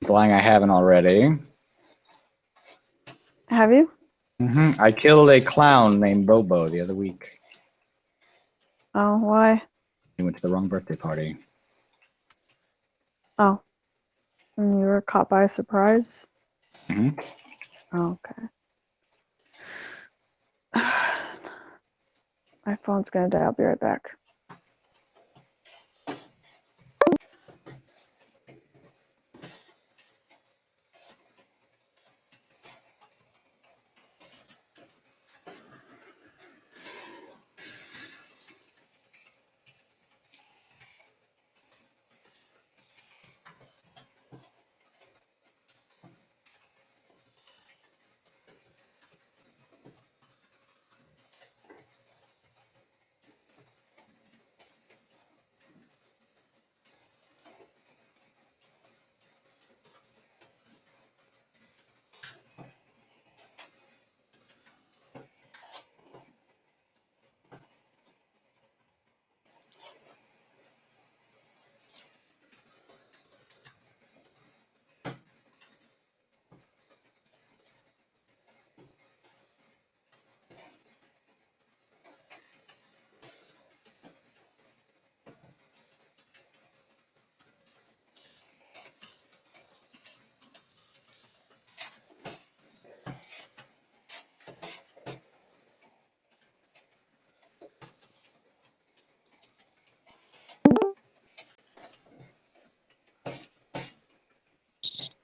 Implying I haven't already. Have you? I killed a clown named Bobo the other week. Oh, why? He went to the wrong birthday party. Oh. And you were caught by surprise? Mm-hmm. Oh, okay. My phone's gonna die. I'll be right back.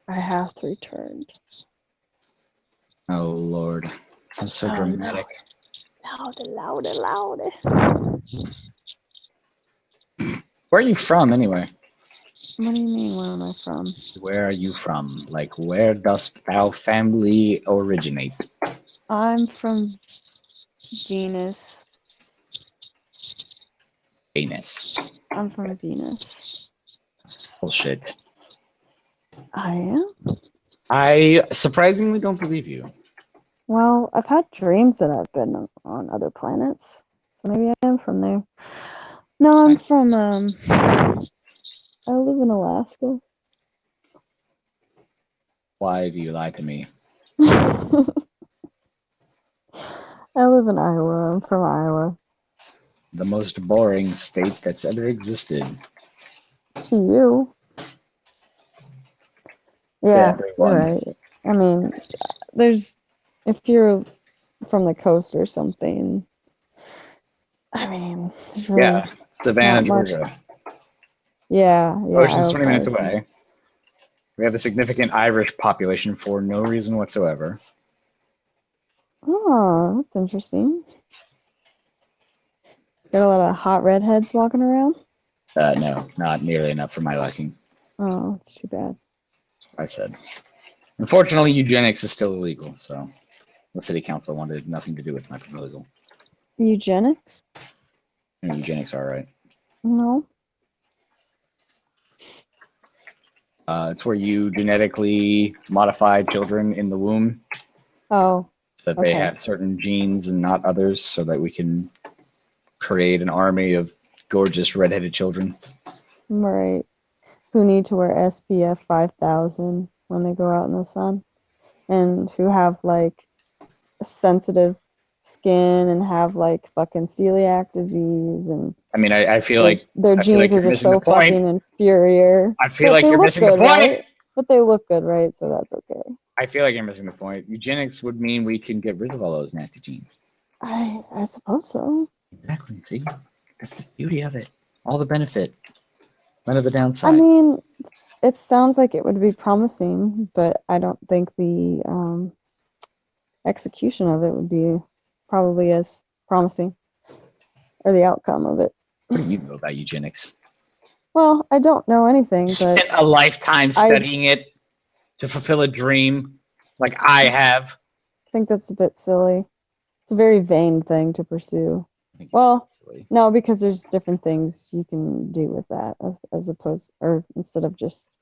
I have returned. Oh Lord, that's so dramatic. Louder. Where are you from, anyway? What do you mean, where am I from? Where are you from? Like, where dost thou family originate? I'm from Venus. Venus. I'm from Venus. Bullshit. I am? I surprisingly don't believe you. Well, I've had dreams that I've been on other planets. So maybe I am from there. No, I'm from, I live in Alaska. Why do you lie to me? I live in Iowa. I'm from Iowa. The most boring state that's ever existed. To you. Yeah, you're right. I mean, if you're from the coast or something, I mean, there's really Savannah, not much. Georgia. Yeah. Ocean's 20 minutes away. We have a significant Irish population for no reason whatsoever. Oh, that's interesting. Got a lot of hot redheads walking around? No, not nearly enough for my liking. Oh, that's too bad. I said. Unfortunately, eugenics is still illegal, so the city council wanted nothing to do with my proposal. Eugenics? And eugenics are right. No. It's where you genetically modify children in the womb. Oh. So that they have certain genes and not others, so that we can create an army of gorgeous redheaded children. Right. Who need to wear SPF 5000 when they go out in the sun. And who have, like, sensitive skin and have, like, fucking celiac disease. And I mean, I feel like their genes are just so fucking inferior. I feel like you're missing the point. Right? But they look good, right? So that's okay. I feel like you're missing the point. Eugenics would mean we can get rid of all those nasty genes. I suppose so. Exactly. See, that's the beauty of it. All the benefit, none of the downside. I mean, it sounds like it would be promising, but I don't think the execution of it would be probably as promising, or the outcome of it. What do you know about eugenics? Well, I don't know anything, but spent a lifetime studying it to fulfill a dream, like I have. I think that's a bit silly. It's a very vain thing to pursue. Well, no, because there's different things you can do with that, as opposed, or instead of just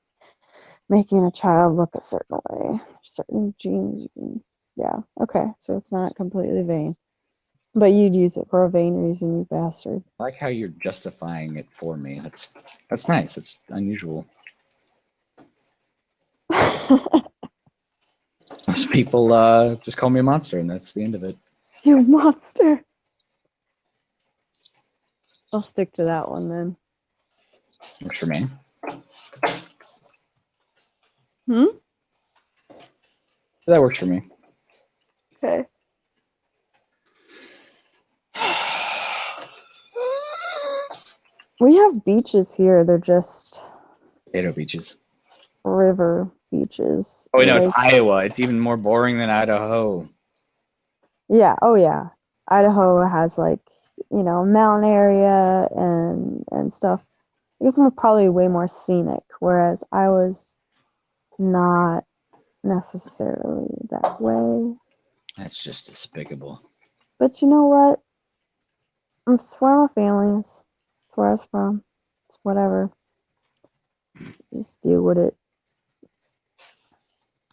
making a child look a certain way, certain genes you can. Yeah, okay, so it's not completely vain. But you'd use it for a vain reason, you bastard. I like how you're justifying it for me. That's nice. It's unusual. Most people just call me a monster, and that's the end of it. You monster. I'll stick to that one then. Works for me. That works for me. Okay. We have beaches here. They're just Potato beaches. river beaches. Oh, wait, no, it's Iowa. It's even more boring than Idaho. Yeah. Oh, yeah. Idaho has like, mountain area and stuff. I guess we're probably way more scenic, whereas Iowa's not necessarily that way. That's just despicable. But you know what? It's where my family is. It's where I was from. It's whatever. Just deal with it.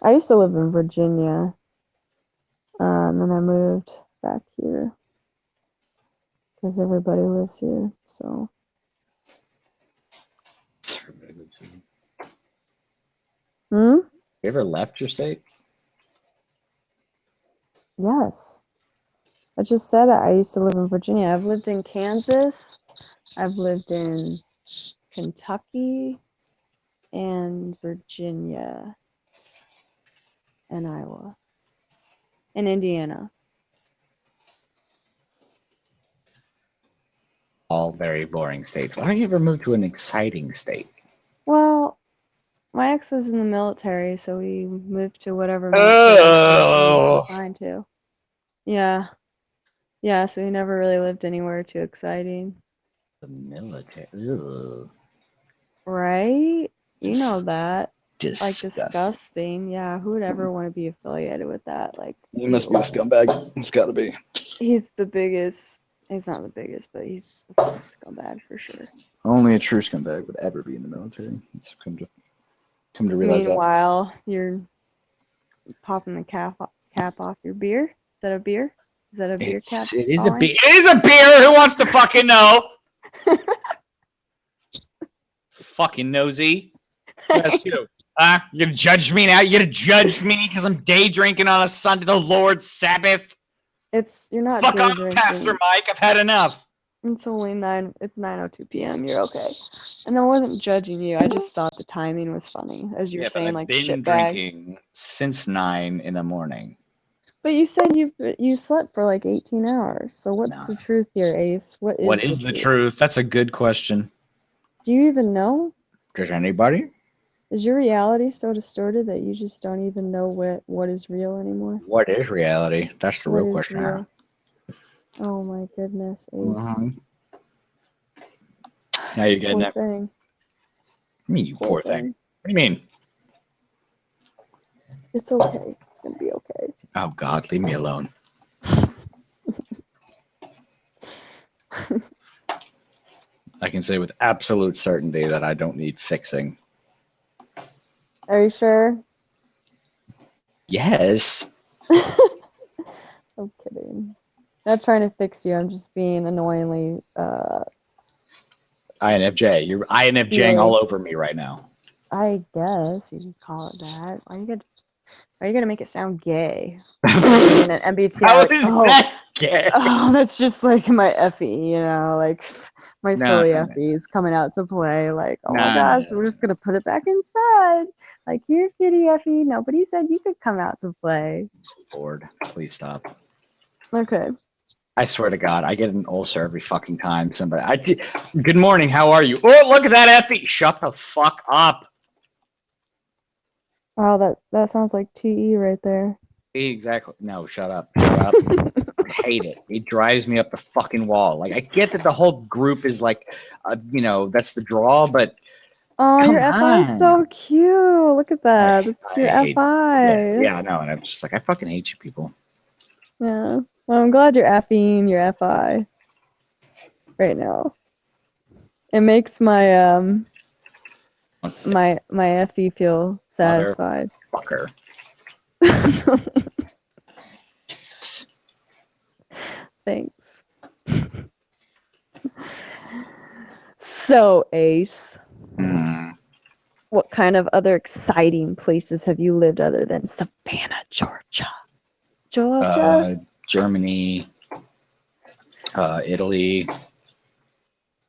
I used to live in Virginia, and then I moved back here because everybody lives here. So. Everybody lives here. Hmm? You ever left your state? Yes. I just said it. I used to live in Virginia. I've lived in Kansas. I've lived in Kentucky and Virginia and Iowa and Indiana. All very boring states. Why don't you ever move to an exciting state? Well, my ex was in the military, so we moved to whatever military we could find to. Yeah. Yeah, so we never really lived anywhere too exciting. The military. Ugh. Right? You know that. Disgusting. Like disgusting. Yeah, who would ever want to be affiliated with that? Like You must be a scumbag. It's gotta be. he's the biggest. He's not the biggest, but he's a scumbag for sure. Only a true scumbag would ever be in the military. It's come to realize Meanwhile, you're popping the cap off your beer. Is that a beer? Is that a beer cap? It is a beer. It is a beer. Who wants to fucking know? Fucking nosy. That's you. You gonna judge me now? You gonna judge me because I'm day drinking on a Sunday, the Lord's Sabbath? You're not Fuck day off, drinking. Pastor Mike. I've had enough. It's only 9:02 p.m. You're okay. And I wasn't judging you. I just thought the timing was funny, as you were saying, I've like been drinking since 9 in the morning. But you said you slept for like 18 hours. So what's the truth here, Ace? What is the truth? That's a good question. Do you even know? Does anybody? Is your reality so distorted that you just don't even know what is real anymore? What is reality? That's the real question. Real? Oh my goodness, Ace. Now you're getting it. Thing. I mean, you poor thing. What do you mean? It's okay. It's gonna be okay. Oh God, leave me alone. I can say with absolute certainty that I don't need fixing. Are you sure? Yes. I'm kidding. Not trying to fix you. I'm just being annoyingly INFJ. You're INFJing all over me right now. I guess you could call it that. Why are you gonna make it sound gay? Being an MBTI. How is that gay? Oh, that's just like my Effie, like my silly Effie's coming out to play. Like, oh my gosh, we're just gonna put it back inside. Like, here, kitty Effie. Nobody said you could come out to play. Lord, please stop. Okay. I swear to God, I get an ulcer every fucking time somebody. Good morning, how are you? Oh, look at that Effie. Shut the fuck up. Wow, that sounds like TE right there. Exactly. No, shut up. Shut up. I hate it. It drives me up the fucking wall. Like, I get that the whole group is like, that's the draw, but oh, your FI is so cute. Look at that. It's your FI. Yeah, I know. And I'm just like, I fucking hate you people. Yeah. Well, I'm glad you're effing your FI right now. It makes my my FE feel satisfied. Motherfucker. Jesus. Thanks. So, Ace, what kind of other exciting places have you lived other than Savannah, Georgia? Germany, Italy.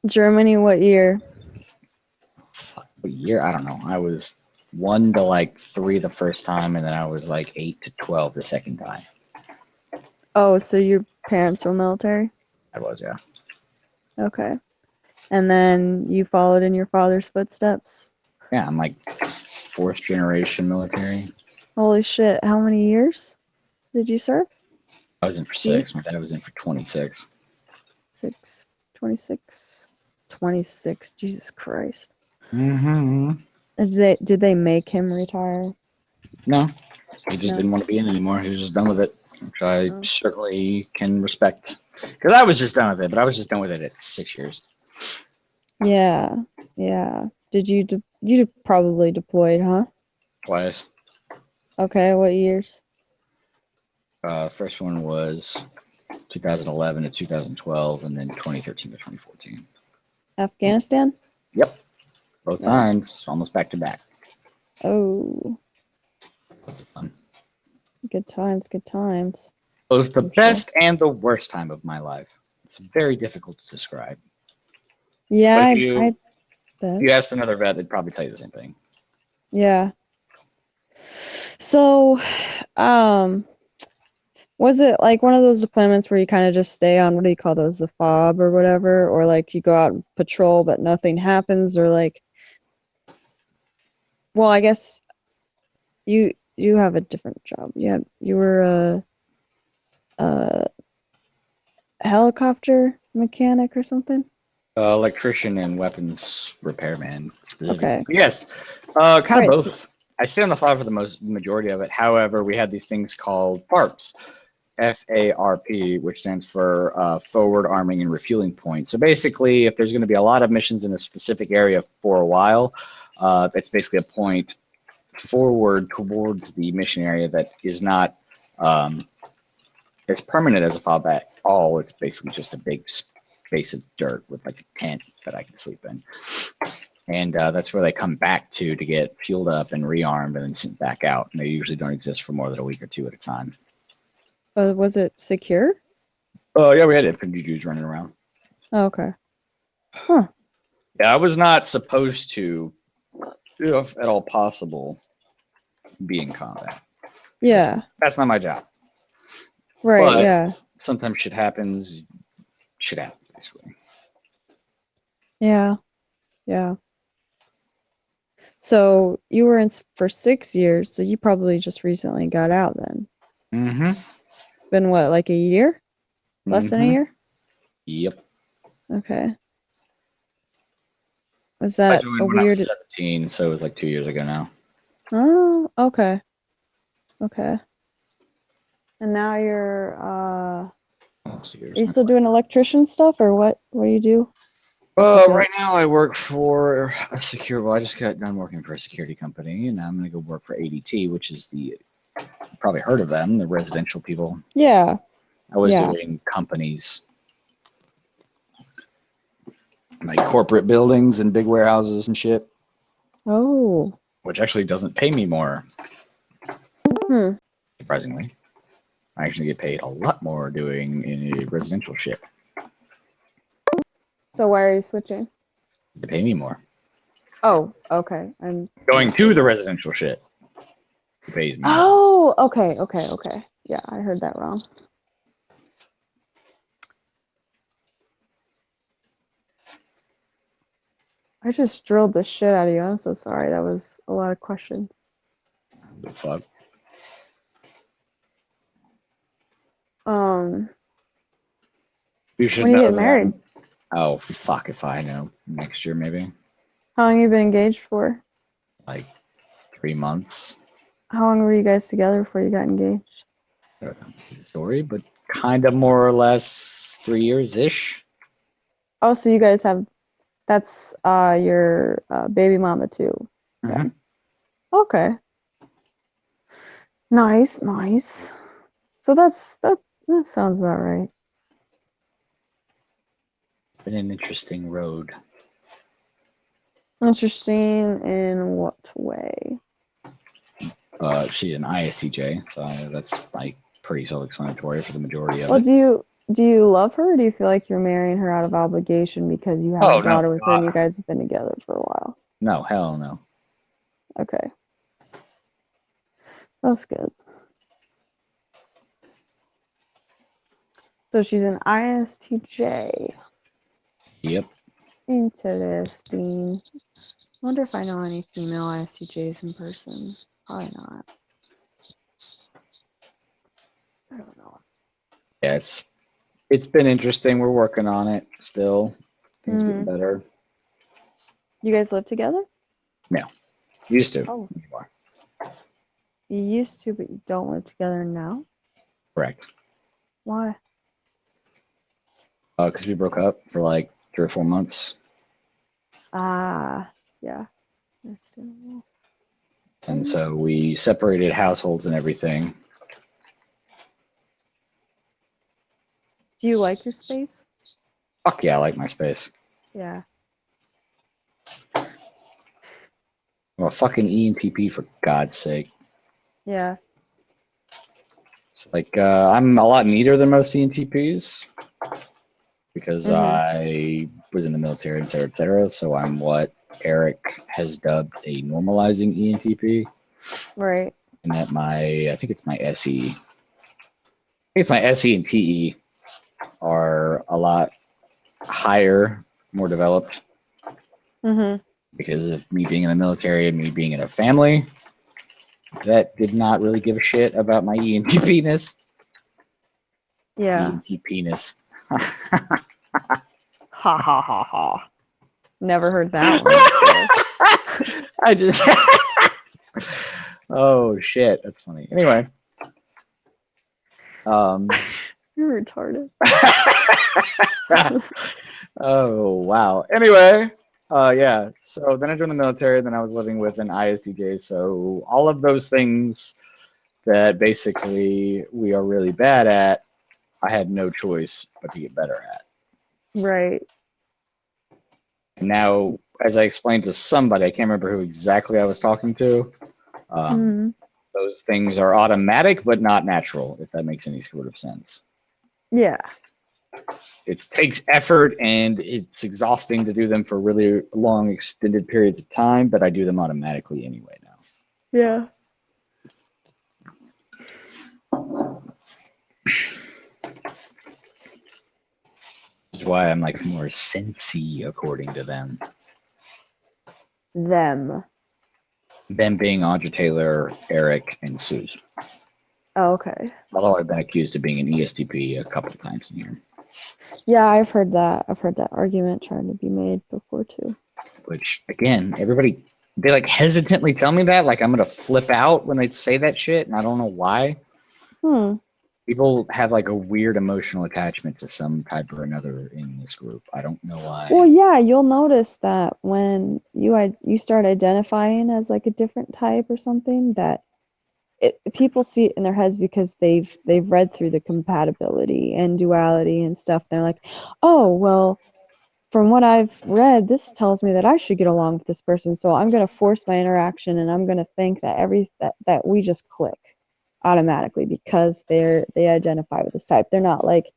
Germany, what year? What year? I don't know. I was 1 to like 3 the first time, and then I was like 8 to 12 the second time. Oh, so your parents were military? I was, yeah. Okay. And then you followed in your father's footsteps? Yeah, I'm like 4th generation military. Holy shit. How many years did you serve? I was in for 6. My dad was in for 26. 26. Jesus Christ. Mm-hmm. Did they make him retire? No, he just didn't want to be in anymore. He was just done with it, which I certainly can respect. Because I was just done with it, but I was just done with it at 6 years. Yeah. Did you probably deployed, huh? Twice. Okay, what years? First one was 2011 to 2012, and then 2013 to 2014. Afghanistan? Yep. Both times, almost back to back. Oh. Fun. Good times. Both the best and the worst time of my life. It's very difficult to describe. Yeah, if I if you asked another vet, they'd probably tell you the same thing. Yeah. So, was it like one of those deployments where you kind of just stay on, what do you call those, the fob or whatever, or like you go out and patrol but nothing happens, or like, well, I guess you have a different job. You were a helicopter mechanic or something? Electrician and weapons repairman, specifically. Okay. Yes, kind Right. of both. I stayed on the fob for the majority of it. However, we had these things called FARPs, FARP, which stands for Forward Arming and Refueling Point. So basically, if there's going to be a lot of missions in a specific area for a while, it's basically a point forward towards the mission area that is not as permanent as a fob at all. It's basically just a big space of dirt with like a tent that I can sleep in. And that's where they come back to get fueled up and rearmed and then sent back out. And they usually don't exist for more than a week or two at a time. Was it secure? Oh, yeah, we had infantry dudes running around. Oh, okay. Huh. Yeah, I was not supposed to, if at all possible, be in combat. Yeah. That's not my job. Right, but yeah. Sometimes shit happens, basically. Yeah. So you were in for 6 years, so you probably just recently got out then. Mm-hmm. It's been what, like a year? Less than a year? Yep. Okay. Was that I joined a when I weird? was 17, so it was like 2 years ago now. Oh, okay. And now you're are you still doing electrician stuff, or what do you do? Right now I work for a I just got done working for a security company, and I'm gonna go work for ADT, which is you probably heard of them, the residential people. Yeah. I was doing companies, like corporate buildings and big warehouses and shit. Oh. Which actually doesn't pay me more. Surprisingly. I actually get paid a lot more doing any residential shit. So why are you switching? They pay me more. Oh, okay. I'm going to the residential shit. It pays me. Oh, okay. Yeah, I heard that wrong. I just drilled the shit out of you. I'm so sorry. That was a lot of questions. The fuck? You should when are you getting married? Oh, fuck if I know. Next year, maybe. How long have you been engaged for? Like 3 months. How long were you guys together before you got engaged? I don't know the story, but kind of more or less 3 years-ish. Oh, so you guys have, that's your baby mama too. Mm-hmm. Okay. Nice. So that sounds about right. Been an interesting road. Interesting in what way? She's an ISTJ, so that's like pretty self-explanatory for the majority of Well, it. do you love her, or do you feel like you're marrying her out of obligation because you have a daughter with her and you guys have been together for a while? No, hell no. Okay. That's good. So she's an ISTJ. Yep. Interesting. I wonder if I know any female ISTJs in person. Probably not. I don't know. Yeah, it's been interesting. We're working on it still. Things getting better. You guys live together? No. Used to. Oh. Anymore. You used to, but you don't live together now? Correct. Why? Because we broke up for like 3 or 4 months. Ah, yeah. And so we separated households and everything. Do you like your space? Fuck yeah, I like my space. Yeah. Well, fucking ENTP, for God's sake. Yeah. It's like, I'm a lot neater than most ENTPs because I was in the military, et cetera, et cetera. So I'm what Eric has dubbed a normalizing ENTP. Right. And that I think it's my SE. I think it's my SE and TE are a lot higher, more developed. Because of me being in the military and me being in a family that did not really give a shit about my ENTP-ness. Yeah. ENTP-ness. Ha ha ha ha. Never heard that one. I just... Oh, shit. That's funny. Anyway. You're retarded. Oh, wow. Anyway... yeah, so then I joined the military, then I was living with an ISTJ, so all of those things that basically we are really bad at, I had no choice but to get better at. Right. And now, as I explained to somebody, I can't remember who exactly I was talking to, those things are automatic but not natural, if that makes any sort of sense. Yeah. It takes effort and it's exhausting to do them for really long, extended periods of time, but I do them automatically anyway now. Yeah. Which is why I'm like more sensey, according to them. Them being Audra Taylor, Eric, and Suze. Oh, okay. Although I've been accused of being an ESTP a couple of times in here. Yeah, I've heard that. I've heard that argument trying to be made before too. Which, again, everybody, they like hesitantly tell me that, like I'm gonna flip out when they say that shit, and I don't know why. People have like a weird emotional attachment to some type or another in this group. I don't know why. Well, yeah, you'll notice that when you start identifying as like a different type or something, that people see it in their heads because they've read through the compatibility and duality and stuff. They're like, oh, well, from what I've read, this tells me that I should get along with this person, so I'm going to force my interaction and I'm going to think that that we just click automatically because they identify with this type. They're not like,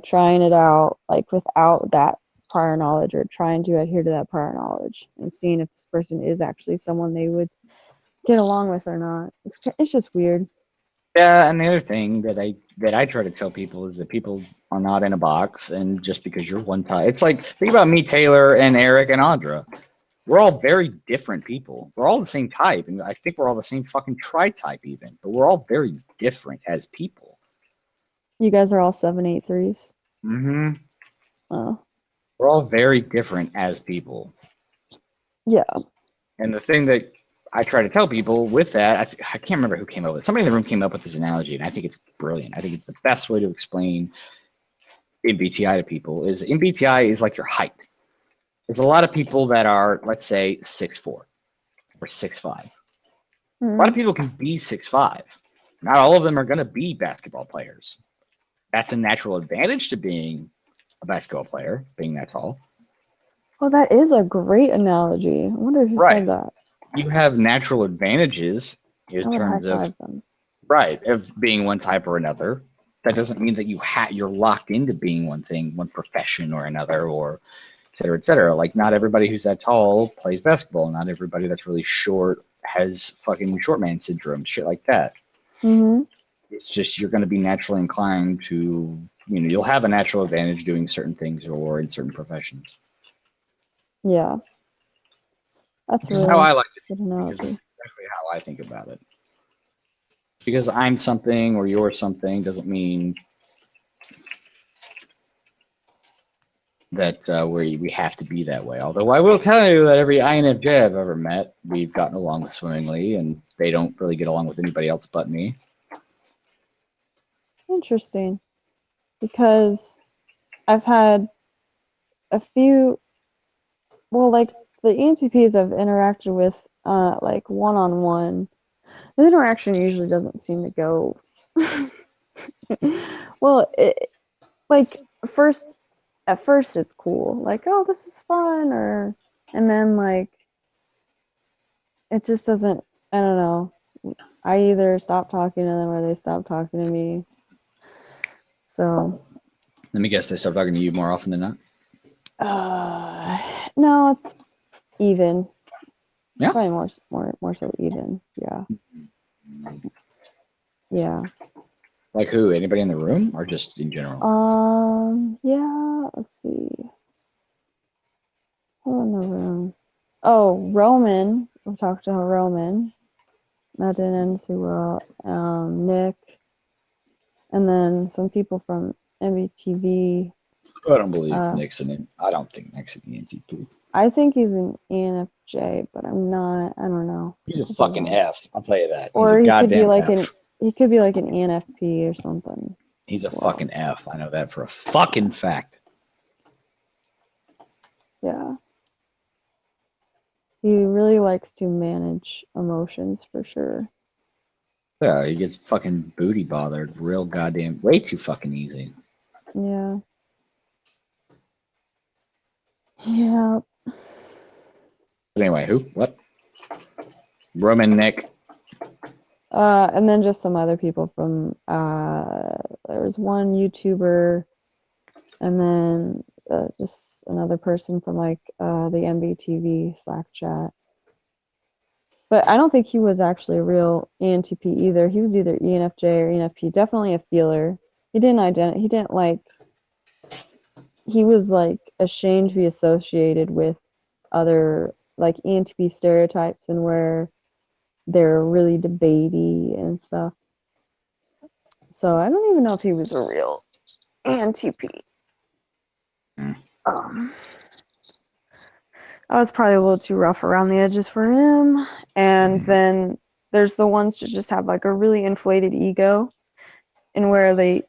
trying it out like without that prior knowledge or trying to adhere to that prior knowledge and seeing if this person is actually someone they would get along with or not. It's just weird. Yeah, and the other thing that I try to tell people is that people are not in a box, and just because you're one type, it's like, think about me, Taylor, and Eric, and Audra. We're all very different people. We're all the same type, and I think we're all the same fucking tri-type even, but we're all very different as people. You guys are all 783s? Mm-hmm. Oh. We're all very different as people. Yeah. And the thing that I try to tell people with that, I can't remember who came up with it. Somebody in the room came up with this analogy, and I think it's brilliant. I think it's the best way to explain MBTI to people. Is MBTI is like your height. There's a lot of people that are, let's say, 6'4" or 6'5". A lot of people can be 6'5". Not all of them are going to be basketball players. That's a natural advantage to being a basketball player, being that tall. Well, that is a great analogy. I wonder who Right. said that. You have natural advantages in I would high terms of five them. right of being one type or another. That doesn't mean that you're locked into being one thing, one profession or another, or et cetera, et cetera. Like not everybody who's that tall plays basketball. Not everybody that's really short has fucking short man syndrome, shit like that. Mm-hmm. It's just you're going to be naturally inclined to, you'll have a natural advantage doing certain things or in certain professions. Yeah. That's This is really how I like good to because analogy. it's exactly how I think about it. Because I'm something or you're something doesn't mean that we have to be that way. Although I will tell you that every INFJ I've ever met, we've gotten along swimmingly, and they don't really get along with anybody else but me. Interesting. Because I've had a few, well, like the ENTPs I've interacted with, like one-on-one, the interaction usually doesn't seem to go well. Like first, at first it's cool, like, oh, this is fun, and then like it just doesn't. I don't know. I either stop talking to them or they stop talking to me. So, Let me guess, they start talking to you more often than not. no, it's even. Yeah. Probably more so even. Yeah. Yeah. Like who? Anybody in the room, or just in general? Yeah. Let's see. Who in the room? Oh, Roman. We talked to Roman. That didn't end too well. Nick, and then some people from MBTV. I don't believe Nixon. I don't think Nick's an ENTP. I think he's an ENFJ, but I'm not. I don't know. He's a fucking F. I'll tell you that. He's Or a he could be goddamn like F. he could be like an ENFP or something. He's a fucking F. I know that for a fucking fact. Yeah. He really likes to manage emotions for sure. Yeah, he gets fucking booty bothered real goddamn way too fucking easy. Yeah. Yeah. But anyway, who? What? Roman, Nick. And then just some other people from there was one YouTuber, and then just another person from like the MBTV Slack chat. But I don't think he was actually a real ENTP either. He was either ENFJ or ENFP. Definitely a feeler. He didn't He didn't like. He was like ashamed to be associated with other like ENTP stereotypes and where they're really debatey and stuff. So I don't even know if he was a real ENTP. I was probably a little too rough around the edges for him. And then there's the ones that just have like a really inflated ego, and where they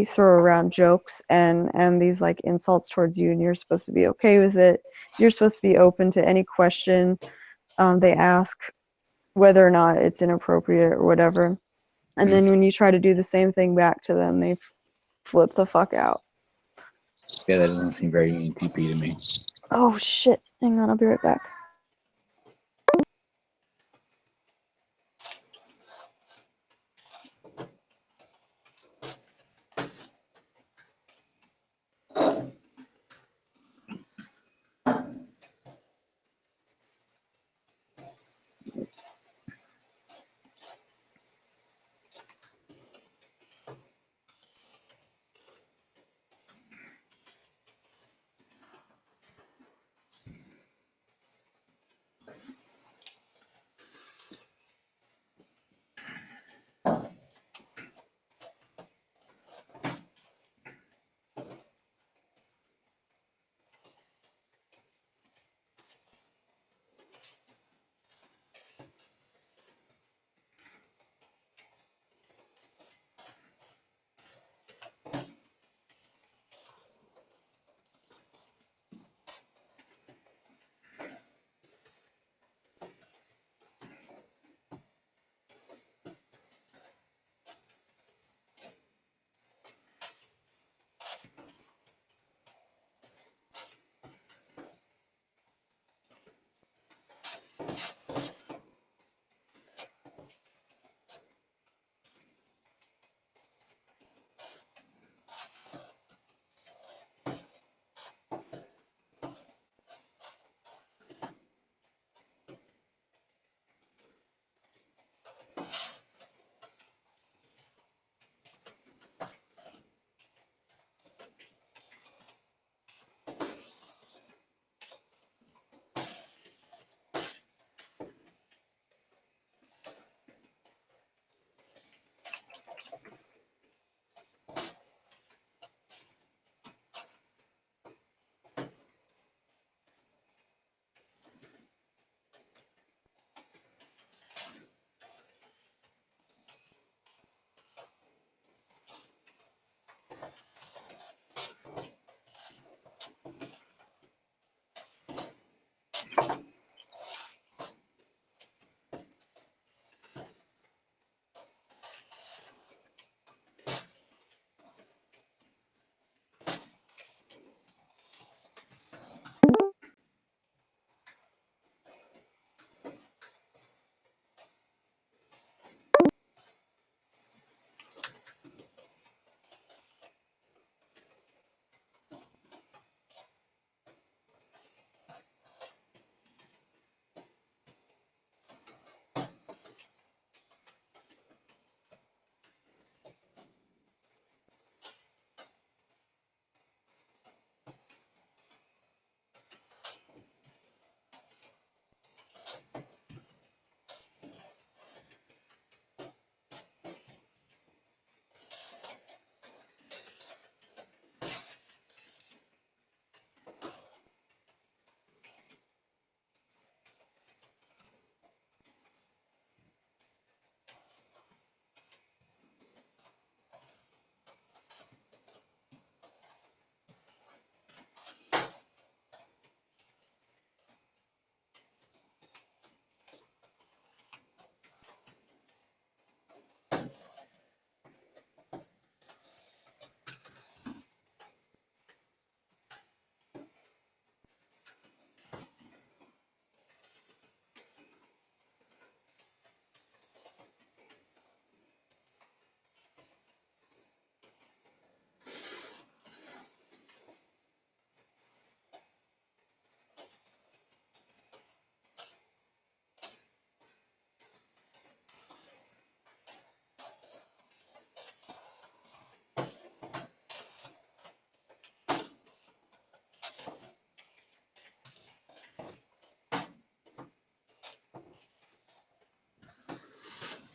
throw around jokes and these like insults towards you, and you're supposed to be okay with it. You're supposed to be open to any question they ask, whether or not it's inappropriate or whatever. And then when you try to do the same thing back to them, they flip the fuck out. Yeah, that doesn't seem very ENTP to me. Oh shit. Hang on, I'll be right back.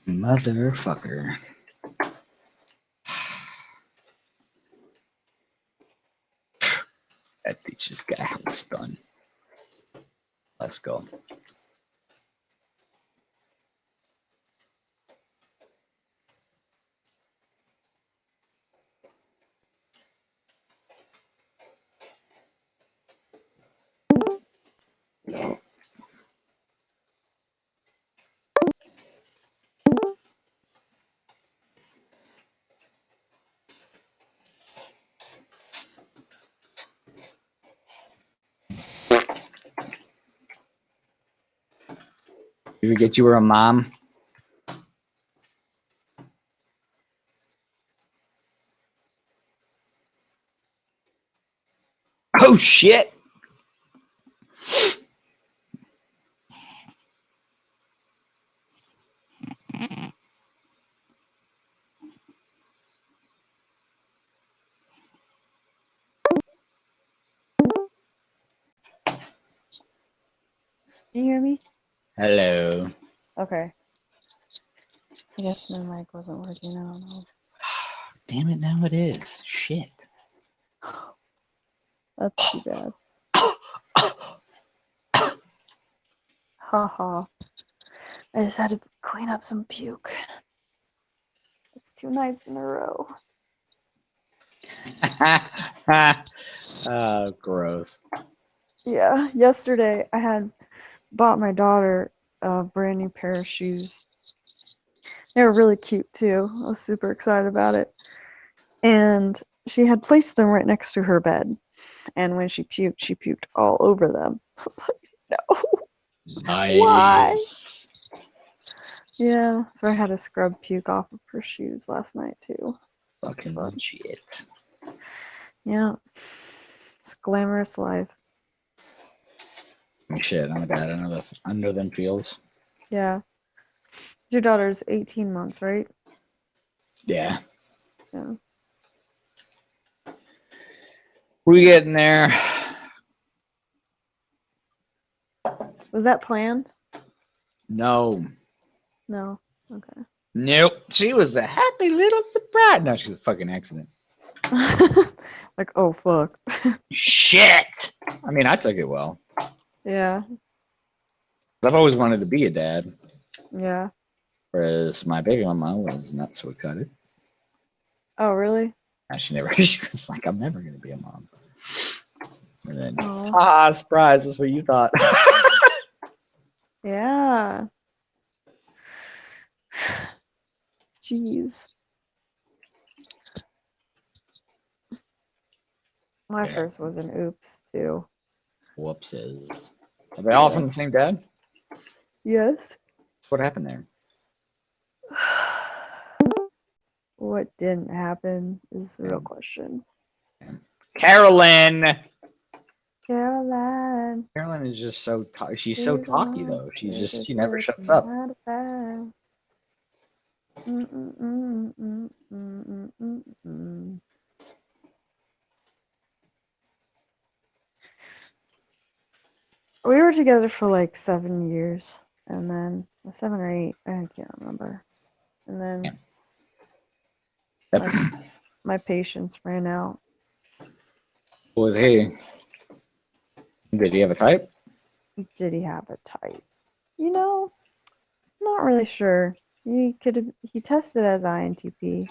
Motherfucker. That teacher's got house done. Let's go. You forget you were a mom? Oh shit! Can you hear me? Hello. Okay. I guess my mic wasn't working. I don't know. Damn it, now it is. Shit. That's too bad. Haha. I just had to clean up some puke. It's 2 nights in a row. Oh, gross. Yeah, yesterday I had bought my daughter a brand new pair of shoes. They were really cute too. I was super excited about it. And she had placed them right next to her bed. And when she puked all over them. I was like, no. Nice. Why? Yeah, so I had to scrub puke off of her shoes last night too. Fucking fun. shit. Yeah. It's glamorous life. Shit, I'm bad. I know them feels. Yeah. Your daughter's 18 months, right? Yeah. Yeah. We getting there. Was that planned? No. No. Okay. Nope. She was a happy little surprise. No, she was a fucking accident. Like, oh fuck. Shit. I mean, I took it well. Yeah. I've always wanted to be a dad. Yeah. Whereas my baby mama was not so excited. Oh, really? And she was like, I'm never going to be a mom. And then, surprise, that's what you thought. Yeah. Jeez. My first was an oops, too. Whoopses. Are they all from the same dad? Yes. So what happened there? What didn't happen is the real question. Carolyn! Caroline. Carolyn is just so she's so talky though. She never shuts up. We were together for like 7 years, and then 7 or 8, I can't remember. And then my patience ran out. Was he? Did he have a type? Did he have a type? You know, not really sure. He tested as INTP.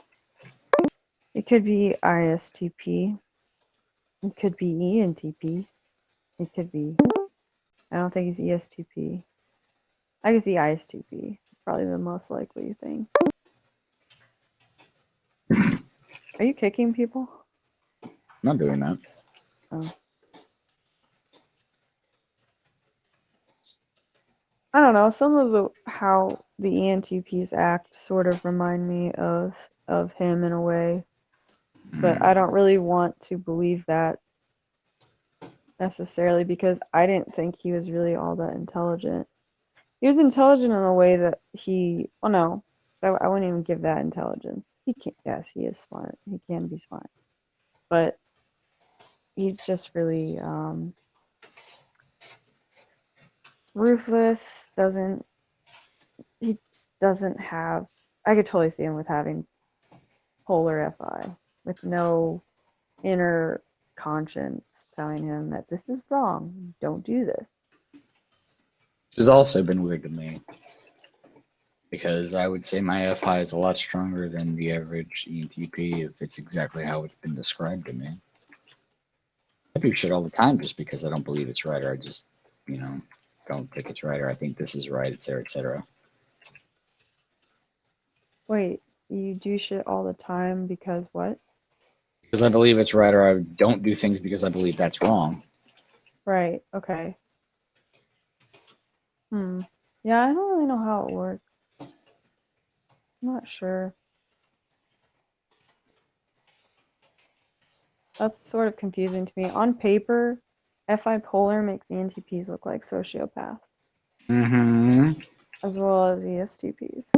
It could be ISTP. It could be ENTP. It could be. I don't think he's ESTP. I can see ISTP. It's probably the most likely thing. Are you kicking people? I'm not doing that. Oh. I don't know. Some of how the ENTPs act sort of remind me of him in a way, but I don't really want to believe that necessarily because I didn't think he was really all that intelligent. He was intelligent in a way that no, I wouldn't even give that intelligence. Yes, he is smart. He can be smart, but he's just really ruthless. he just doesn't have. I could totally see him with having polar FI, with no inner conscience telling him that this is wrong. Don't do this. It's also been weird to me because I would say my FI is a lot stronger than the average ENTP if it's exactly how it's been described to me. I do shit all the time just because I don't believe it's right, or I just, don't think it's right, or I think this is right, etc., etc. Wait, you do shit all the time because what? Because I believe it's right, or I don't do things because I believe that's wrong. Right, okay. Yeah, I don't really know how it works. I'm not sure. That's sort of confusing to me. On paper, FI polar makes ENTPs look like sociopaths. Mm-hmm. As well as ESTPs.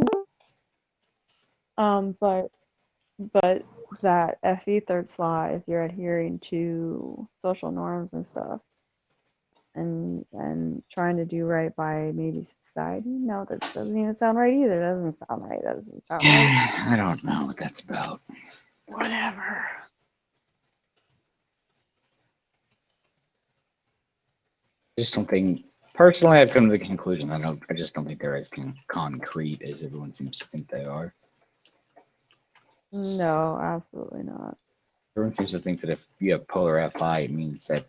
But that FE third slot, if you're adhering to social norms and stuff, and trying to do right by maybe society, no, that doesn't even sound right either. That doesn't sound right. That doesn't sound right. I don't know what that's about. Whatever. I just don't think. Personally, I've come to the conclusion that I just don't think they're as concrete as everyone seems to think they are. No, absolutely not. Everyone seems to think that if you have polar FI, it means that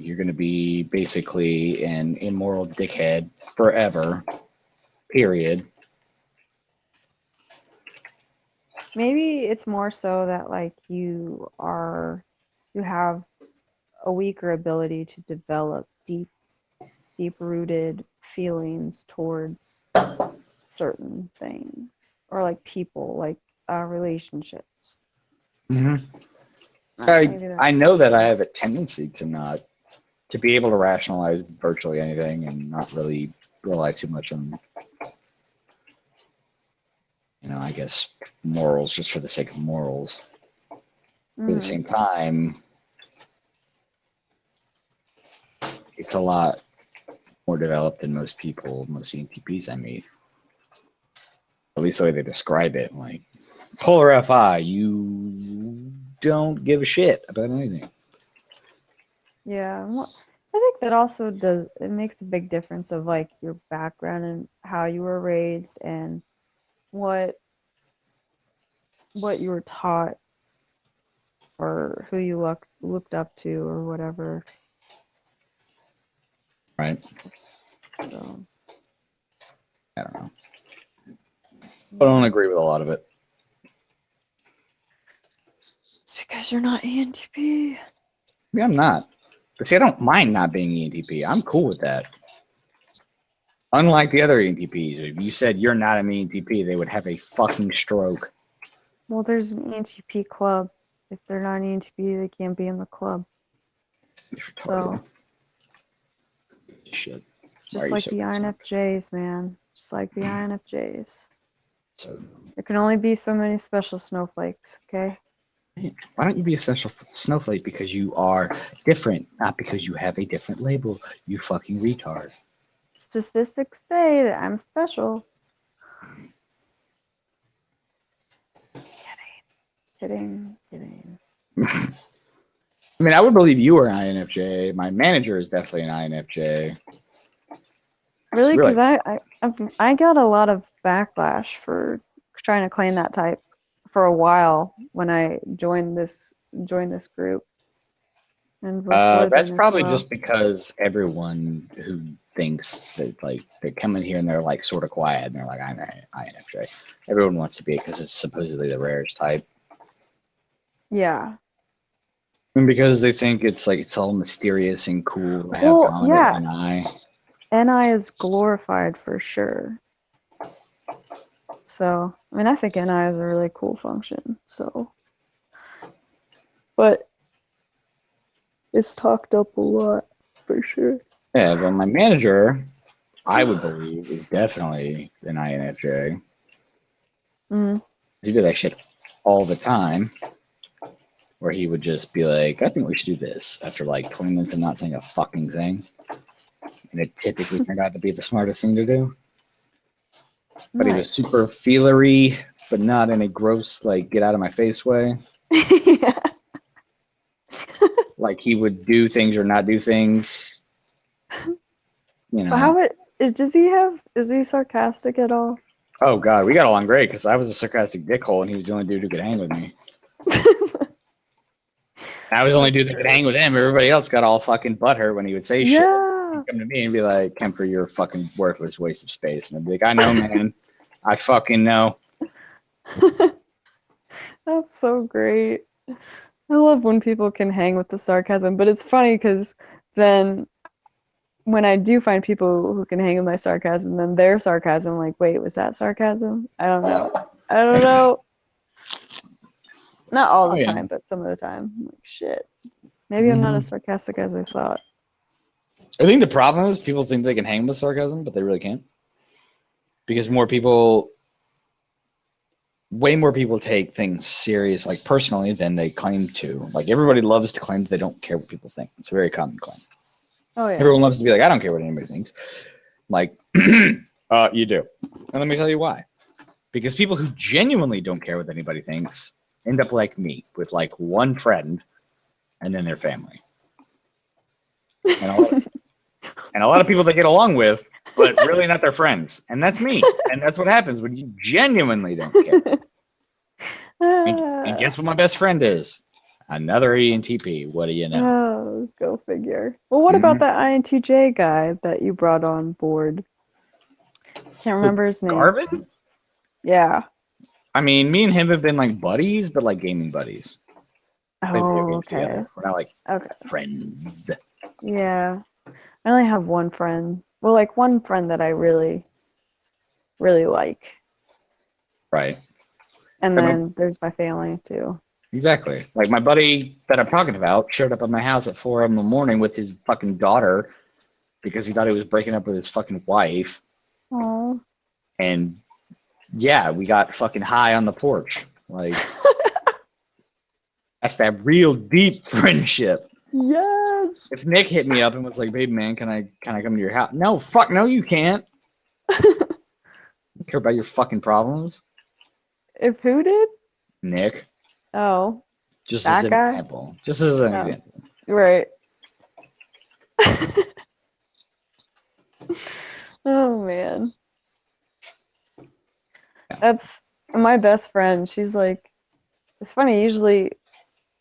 you're going to be basically an immoral dickhead forever. Period. Maybe it's more so that like you have a weaker ability to develop deep-rooted feelings towards certain things, or like people, like relationships. Mm-hmm. I know that I have a tendency to be able to rationalize virtually anything and not really rely too much on, I guess, morals just for the sake of morals. At the same time, it's a lot more developed than most ENTPs I meet. At least the way they describe it. Like, polar FI, you don't give a shit about anything. Yeah, well, I think that also it makes a big difference of like your background and how you were raised and what you were taught or who you looked up to or whatever. Right. So I don't know. I don't agree with a lot of it. It's because you're not ENTP. Yeah, I'm not. But see, I don't mind not being ENTP. I'm cool with that. Unlike the other ENTPs, if you said you're not an ENTP, they would have a fucking stroke. Well, there's an ENTP club. If they're not an ENTP, they can't be in the club. So, shit. Just like the INFJs, man. Just like the INFJs. So, there can only be so many special snowflakes, okay? Why don't you be a special snowflake? Because you are different, not because you have a different label, you fucking retard. Statistics say that I'm special. Kidding. I mean, I would believe you were an INFJ. My manager is definitely an INFJ. Really? Because I got a lot of backlash for trying to claim that type for a while when I joined this group. And that's probably just because everyone who thinks that like they come in here and they're like sort of quiet and they're like, I'm an INFJ. Everyone wants to be it because it's supposedly the rarest type. Yeah. And because they think it's like it's all mysterious and cool to have dominant NI. NI is glorified for sure. So, I mean, I think NI is a really cool function. So, but it's talked up a lot for sure. Yeah, but my manager, I would believe, is definitely an INFJ. He did that shit all the time, where he would just be like, I think we should do this, after like 20 minutes of not saying a fucking thing. and it typically turned out to be the smartest thing to do. But he was Nice. super feelery, but not in a gross, like, get out of my face way. Yeah. Like, he would do things or not do things. You know. Is he sarcastic at all? Oh, God, we got along great because I was a sarcastic dickhole and he was the only dude who could hang with me. I was the only dude that could hang with him. Everybody else got all fucking butthurt when he would say shit. He'd come to me and be like, Kemper, you're a fucking worthless waste of space. And I'd be like, I know, man. I fucking know. That's so great. I love when people can hang with the sarcasm, but it's funny because then when I do find people who can hang with my sarcasm, then their sarcasm, like, wait, was that sarcasm? I don't know. Not all the time, but some of the time. I'm like, shit. Maybe I'm not as sarcastic as I thought. I think the problem is people think they can hang with sarcasm, but they really can't. Because way more people take things serious, like personally, than they claim to. Like, everybody loves to claim that they don't care what people think. It's a very common claim. Oh, yeah. Everyone loves to be like, I don't care what anybody thinks. Like, you do. And let me tell you why. Because people who genuinely don't care what anybody thinks end up like me, with like one friend and then their family. And a lot of people they get along with, but really not their friends. And that's me. And that's what happens when you genuinely don't care. And guess what my best friend is? Another ENTP. What do you know? Oh, go figure. Well, what about that INTJ guy that you brought on board? Can't remember his name. Garvin? Yeah. I mean, me and him have been like buddies, but like gaming buddies. Oh, okay. Together. We're not like friends. Yeah. I only have one friend. Well, like one friend that I really, really like. Right. And then there's my family too. Exactly. Like my buddy that I'm talking about showed up at my house at 4 in the morning with his fucking daughter because he thought he was breaking up with his fucking wife. Oh. And yeah, we got fucking high on the porch. Like that's that real deep friendship. Yes. If Nick hit me up and was like, "Babe, man, can I come to your house?" No, fuck, no, you can't. I don't care about your fucking problems. If who did? Nick. Oh. Just as an example. Just as an example. Right. Oh man. That's my best friend. She's like, it's funny. Usually,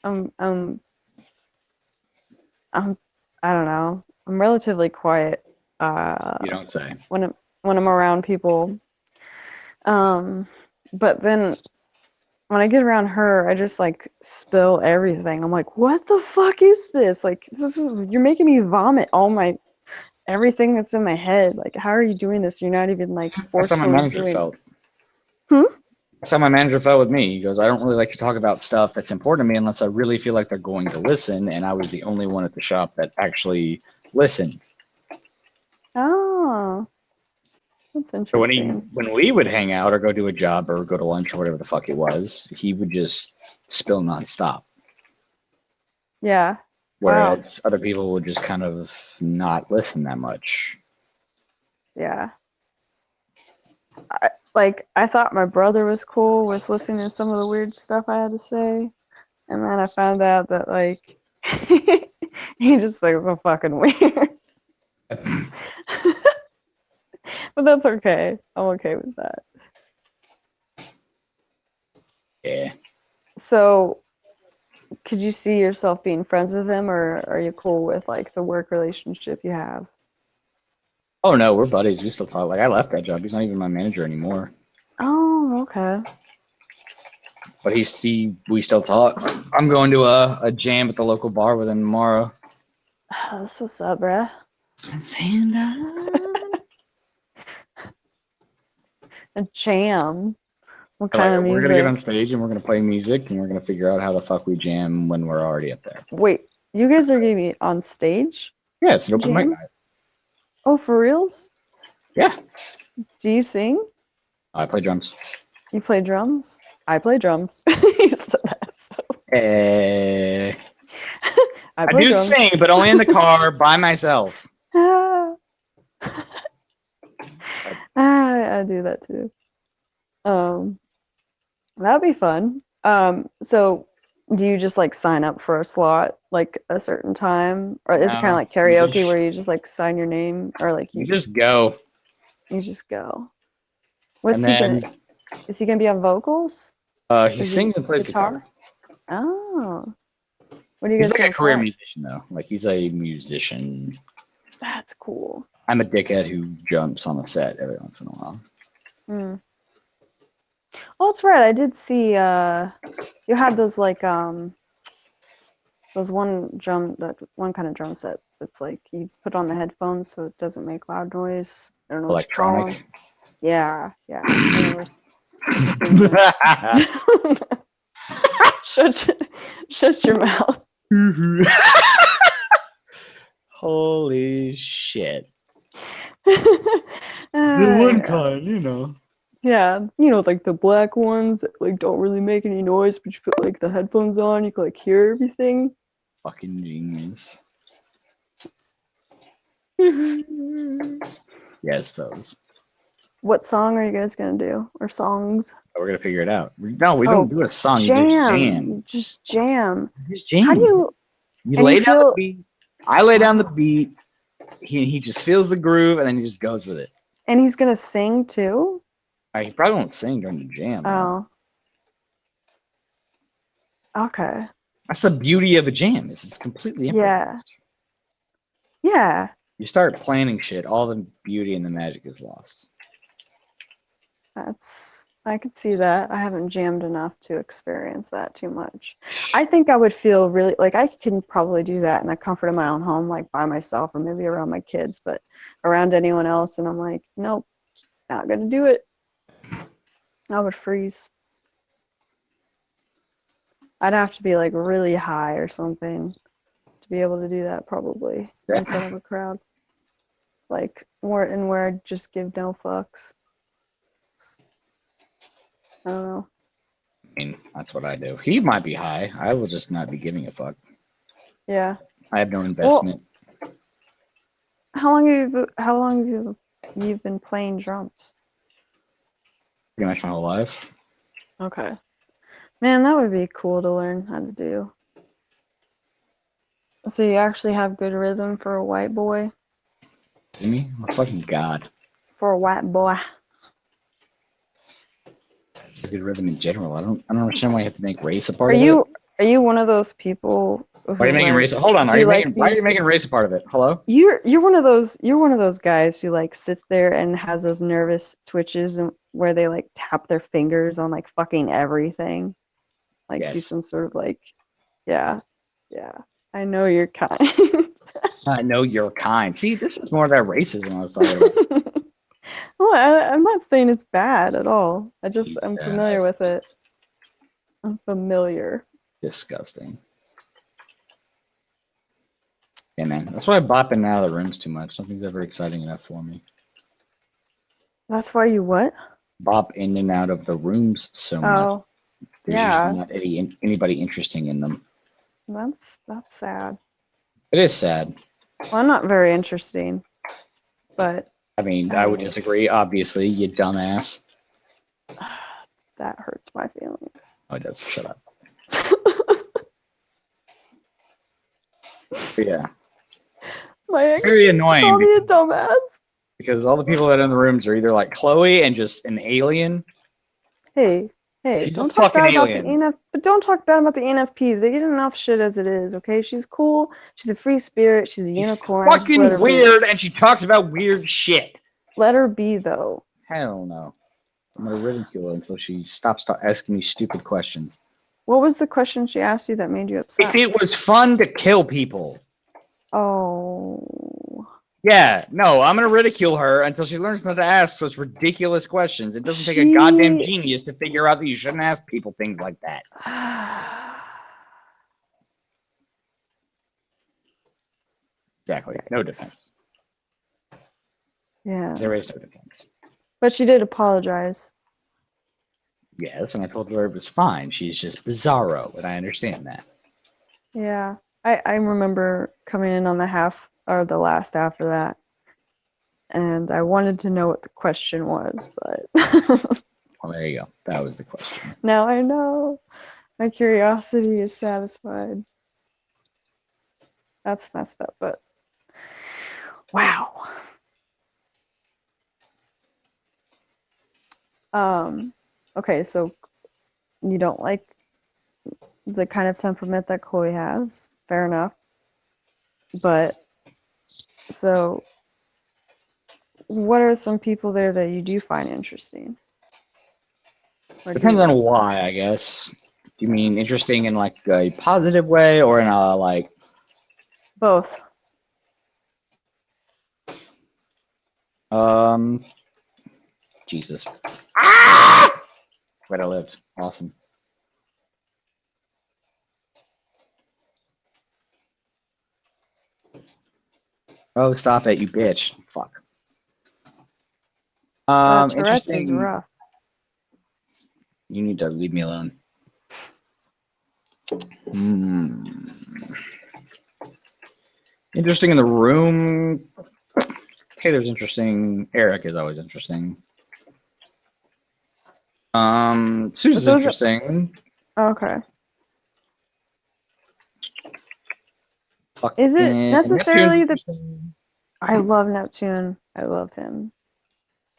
I don't know. I'm relatively quiet. You don't say. When I'm around people. But then when I get around her, I just like spill everything. I'm like, what the fuck is this? Like, you're making me vomit everything that's in my head. Like, how are you doing this? You're not even like forcefully That's how my manager felt. That's how my manager felt with me. He goes, I don't really like to talk about stuff that's important to me unless I really feel like they're going to listen. And I was the only one at the shop that actually listened. Oh, that's interesting. So when we would hang out or go do a job or go to lunch or whatever the fuck it was, he would just spill nonstop. Yeah. Whereas other people would just kind of not listen that much. Yeah. I thought my brother was cool with listening to some of the weird stuff I had to say. And then I found out that, like, he just thinks I'm fucking weird. But that's okay. I'm okay with that. Yeah. So, could you see yourself being friends with him, or are you cool with, like, the work relationship you have? Oh, no, we're buddies. We still talk. Like, I left that job. He's not even my manager anymore. Oh, okay. But we still talk. I'm going to a jam at the local bar with him tomorrow. That's what's up, bruh. A jam? What kind of music? We're going to get on stage and we're going to play music and we're going to figure out how the fuck we jam when we're already up there. Wait, you guys are going to be on stage? Yeah, it's an open mic night. Oh, for reals? Yeah. Do you sing? I play drums. You play drums? I play drums. You said that, so. I do drums. Sing, but only in the car by myself. I do that too. That'd be fun. So do you just like sign up for a slot like a certain time, or is it kind of No, like karaoke where you just like sign your name, or like you just go. you just go? And What's he gonna? then Is he gonna be on vocals? he Is he sings and plays guitar. Oh, what are you He's guys like a gonna career play? musician though. Like he's a musician. That's cool. I'm a dickhead who jumps on a set every once in a while. Hmm. Oh, that's right. I did see you had those like those that one kind of drum set that's like you put on the headphones so it doesn't make loud noise. I don't know what you call them. Electronic. Yeah, yeah. I remember seeing that. Shut your mouth. Holy shit. The one kind, Yeah, like the black ones that like don't really make any noise, but you put like the headphones on, you can like hear everything. Fucking genius. Yes, those. What song are you guys gonna do? Or songs? We're gonna figure it out. No, we don't do a song. Jam. You just jam. You just jam. Just jam. How do you? You lay down the beat. I lay down the beat. He just feels the groove and then he just goes with it. And he's gonna sing too? He probably won't sing during the jam. Oh. Okay. That's the beauty of a jam. It's completely improvised. Yeah. You start planning shit, all the beauty and the magic is lost. I could see that. I haven't jammed enough to experience that too much. I think I would feel really like I can probably do that in the comfort of my own home, like by myself or maybe around my kids, but around anyone else, and I'm like, nope, not gonna do it. I would freeze. I'd have to be like really high or something to be able to do that, probably in front of a crowd. Like where I just give no fucks. I don't know. I mean, that's what I do. He might be high. I will just not be giving a fuck. Yeah. I have no investment. Well, how long have you been playing drums? Pretty much my whole life. Okay. Man, that would be cool to learn how to do. So you actually have good rhythm for a white boy? Me? Oh, fucking God. For a white boy. It's a good rhythm in general. I don't understand why you have to make race a part of it. Are you one of those people why are you making race? Hold on. Why are you making race a part of it? Hello? You're one of those guys who like sits there and has those nervous twitches and where they like tap their fingers on like fucking everything. Like do some sort of like yeah. I know you're kind. I know you're kind. See, this is more of that racism I was talking about. Well, I'm not saying it's bad at all. I'm familiar with it. I'm familiar. Disgusting. Yeah, man. That's why I bop in and out of the rooms too much. Nothing's ever exciting enough for me. That's why you what? Bop in and out of the rooms so much. There's usually not anybody interesting in them. That's sad. It is sad. Well, I'm not very interesting, but I mean, I would disagree. Obviously, you dumbass. That hurts my feelings. Oh, it does. Shut up. Yeah. My ex very annoying. Called me a dumbass. Because all the people that are in the rooms are either like Chloe and just an alien. Hey, she's don't talk bad about the ENF, but don't talk bad about the ENFPs. They get enough shit as it is, okay? She's cool. She's a free spirit. She's a unicorn. Fucking weird, and she talks about weird shit. Let her be, though. Hell no. I'm gonna ridicule her until she stops asking me stupid questions. What was the question she asked you that made you upset? If it was fun to kill people. Oh. Yeah, no, I'm gonna ridicule her until she learns not to ask such ridiculous questions. It doesn't take a goddamn genius to figure out that you shouldn't ask people things like that. Exactly. No defense. Yeah. There is no defense. But she did apologize. Yes, and I told her it was fine. She's just bizarro, and I understand that. Yeah. I remember coming in on the last half of that. and I wanted to know what the question was, but Well, there you go. That was the question. now I know. My curiosity is satisfied. That's messed up, but wow. Okay, so you don't like the kind of temperament that Chloe has. Fair enough. But so what are some people there that you do find interesting? Depends on why, I guess. Do you mean interesting in like a positive way or in a like both? Jesus. Ah! Where I lived. Awesome. Oh, stop it, you bitch. Fuck. Tourette's Interesting. is rough. You need to leave me alone. Interesting in the room. Taylor's interesting. Eric is always interesting. Susan's interesting. Okay. Fucking is it necessarily the? Neptune's I love Neptune. I love him.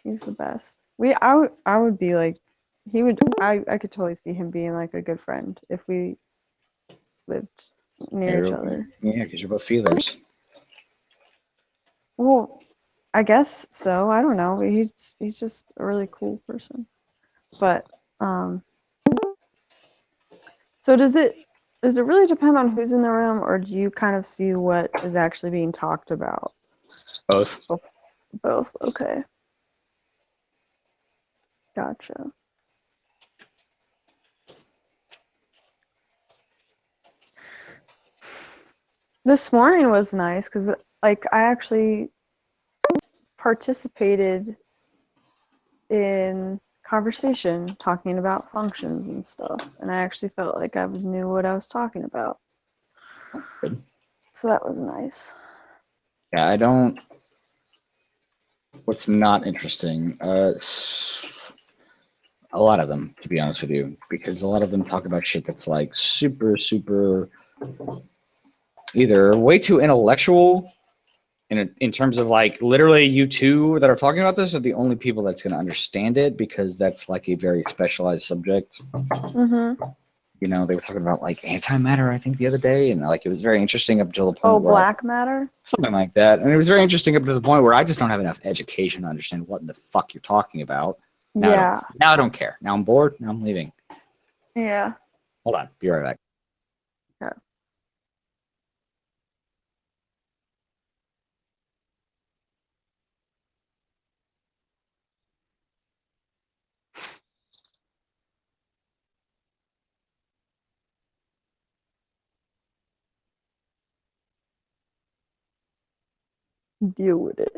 He's the best. I would be like, he would. I could totally see him being like a good friend if we lived near each other. Yeah, because you're both feelers. Well, I guess so. I don't know. He's just a really cool person. But so does it really depend on who's in the room, or do you kind of see what is actually being talked about? Both. Both. Okay. Gotcha. This morning was nice because like I actually participated in conversation talking about functions and stuff, and I actually felt like I knew what I was talking about. Good. So that was nice. Yeah, I don't. What's not interesting? A lot of them, to be honest with you, because a lot of them talk about shit that's like super, super, either way too intellectual, in terms of like literally you two that are talking about this are the only people that's going to understand it because that's like a very specialized subject. Mm-hmm. You know, they were talking about like antimatter, I think, the other day, and like it was very interesting up until the point where black matter? something like that, and it was very interesting up to the point where I just don't have enough education to understand what in the fuck you're talking about. Now I don't care. Now I'm bored. Now I'm leaving. Yeah. Hold on. Be right back. Yeah. Deal with it.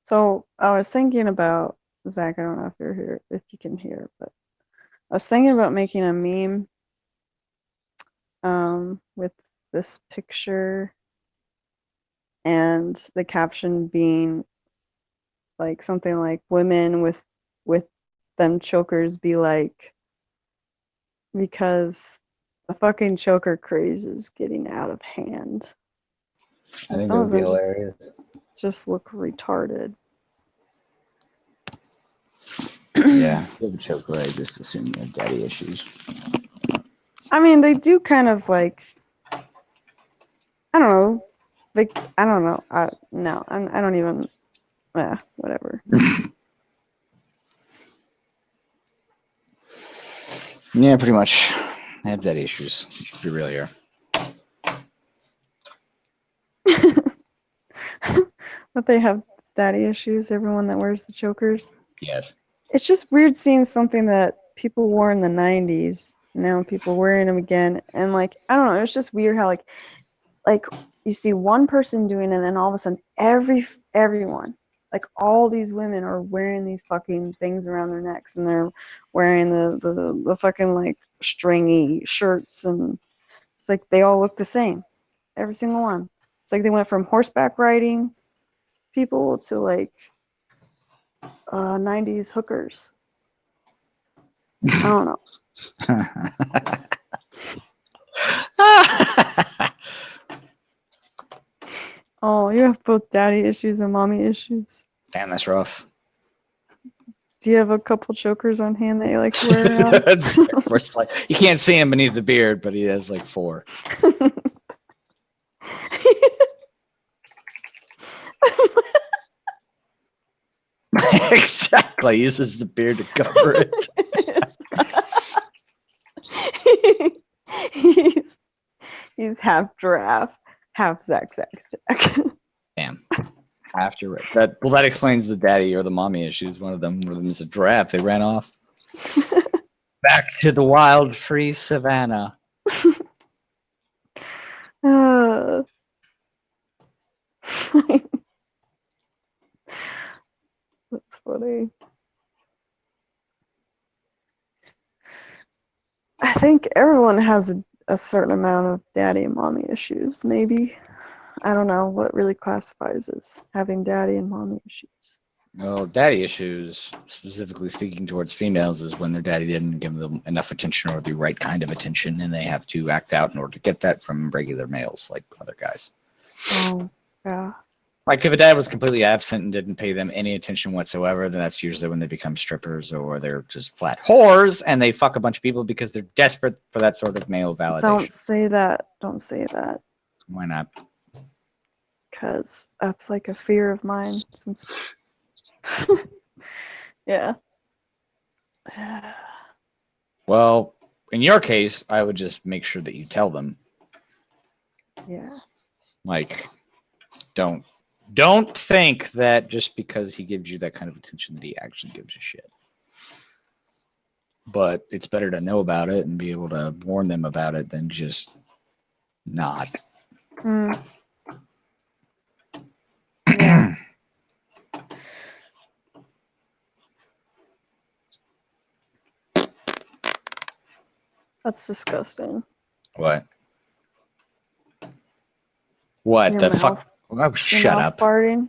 So I was thinking about, Zach, I don't know if you're here, if you can hear, but I was thinking about making a meme with this picture and the caption being like something like women with them chokers be like, because the fucking choker craze is getting out of hand. I think that would be hilarious. Just look retarded. Yeah, if you have a choker, I just assume you have daddy issues. I mean, they do kind of like, I don't know, like I don't know. I don't even. Whatever. Yeah, pretty much. I have daddy issues. Let's be real here. But they have daddy issues. Everyone that wears the chokers. Yes. It's just weird seeing something that people wore in the '90s. Now people wearing them again, and like I don't know. It's just weird how like you see one person doing it, and then all of a sudden everyone, like all these women are wearing these fucking things around their necks, and they're wearing the fucking like stringy shirts, and it's like they all look the same, every single one. It's like they went from horseback riding people to like 90s hookers. I don't know. Oh, you have both daddy issues and mommy issues. Damn, that's rough. Do you have a couple chokers on hand that you like to wear around? You can't see him beneath the beard, but he has like 4. Exactly. He uses the beard to cover it. He's half giraffe, half Zack. Damn. After that, well, that explains the daddy or the mommy issues. One of them is a giraffe. They ran off back to the wild, free savannah. That's funny. I think everyone has a certain amount of daddy and mommy issues. Maybe. I don't know what really classifies as having daddy and mommy issues. Well, daddy issues, specifically speaking towards females, is when their daddy didn't give them enough attention or the right kind of attention, and they have to act out in order to get that from regular males, like other guys. Oh, yeah. Like if a dad was completely absent and didn't pay them any attention whatsoever, then that's usually when they become strippers or they're just flat whores and they fuck a bunch of people because they're desperate for that sort of male validation. Don't say that. Don't say that. Why not? Because that's like a fear of mine since. Yeah. Well, in your case, I would just make sure that you tell them. Yeah. Like, don't think that just because he gives you that kind of attention that he actually gives a shit. But it's better to know about it and be able to warn them about it than just not. Yeah. That's disgusting. What? What Your the mouth, fuck? Oh, shut up. Farting.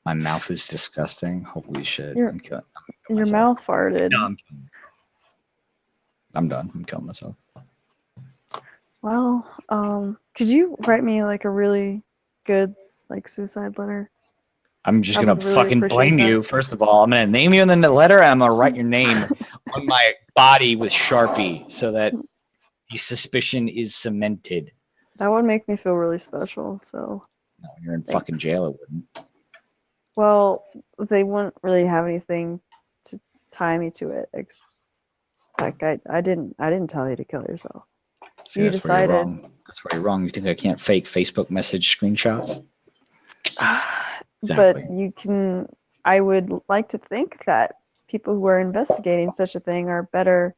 My mouth is disgusting. Holy shit. Your mouth farted. No, I'm done. I'm killing myself. Well, could you write me like a really good like suicide letter? I'm just gonna really fucking blame you. First of all, I'm gonna name you in the letter. And I'm gonna write your name on my body with Sharpie so that your suspicion is cemented. That would make me feel really special. So. No, you're in fucking jail. It wouldn't. Well, they wouldn't really have anything to tie me to it. Like I didn't tell you to kill yourself. See, you decided. That's where you're wrong. You think I can't fake Facebook message screenshots? Exactly. But you can. I would like to think that people who are investigating such a thing are better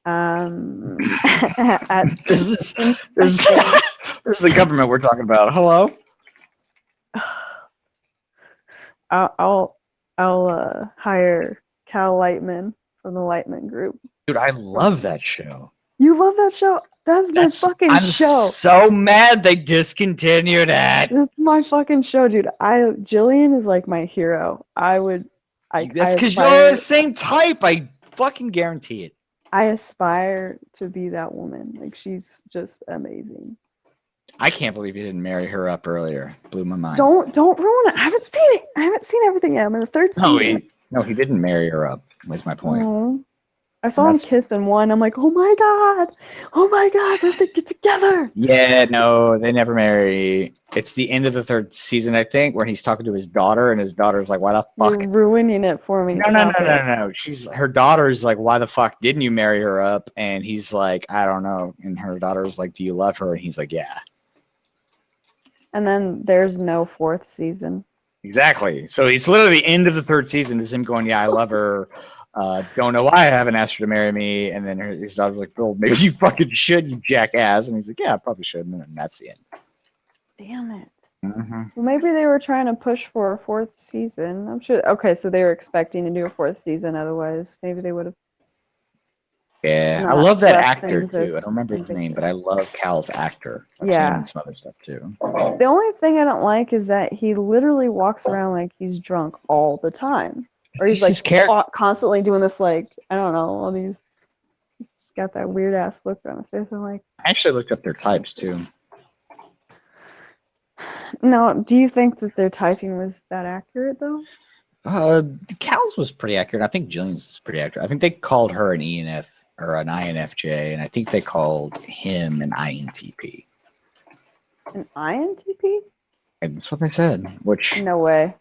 at this is the government we're talking about. Hello. I'll hire Cal Lightman from the Lightman Group. Dude, I love that show. You love that show? That's my fucking show. I'm so mad they discontinued it. That's my fucking show, dude. Jillian is like my hero. That's because you're the same type. I fucking guarantee it. I aspire to be that woman. Like, she's just amazing. I can't believe you didn't marry her up earlier. Blew my mind. Don't ruin it. I haven't seen it. I haven't seen everything yet. I'm in the 3rd season. No, he didn't marry her up. Was my point. Oh. I saw him kiss in one. I'm like, oh my god, let's get together. Yeah, no, they never marry. It's the end of the third season, I think, where he's talking to his daughter, and his daughter's like, "Why the fuck?" You're ruining it for me. No. Her daughter's like, "Why the fuck didn't you marry her up?" And he's like, "I don't know." And her daughter's like, "Do you love her?" And he's like, "Yeah." And then there's no fourth season. Exactly. So it's literally the end of the third season is him going, "Yeah, I love her. Don't know why I haven't asked her to marry me." And then his daughter's like, "Well, maybe you fucking should, you jackass." And he's like, "Yeah, I probably should." And then that's the end. Damn it. Mm-hmm. Well, maybe they were trying to push for a fourth season. I'm sure. Okay, so they were expecting to do a fourth season. Otherwise, maybe they would have. Yeah, I love that actor too. I don't remember his name, but I love Cal's actor. I've seen him in some other stuff too. The only thing I don't like is that he literally walks around like he's drunk all the time, or he's like constantly doing this, like, I don't know, all these. He's just got that weird ass look on his face. I'm like, I actually looked up their types too. No, do you think that their typing was that accurate though? Cal's was pretty accurate. I think Jillian's was pretty accurate. I think they called her an ENF or an INFJ, and I think they called him an INTP. An INTP? And that's what they said. Which no way.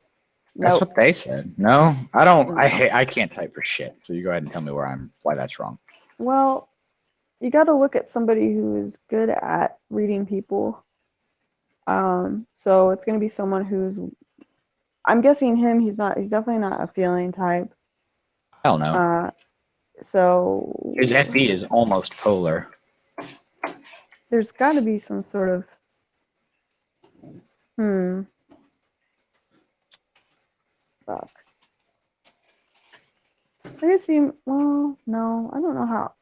That's what they said. No, I don't. I can't type for shit. So you go ahead and tell me why that's wrong. Well, you got to look at somebody who is good at reading people. So it's going to be someone who's, I'm guessing him, he's definitely not a feeling type. Hell no. So his FE is almost polar. There's got to be some sort of, fuck. I could see, well, no, I don't know how.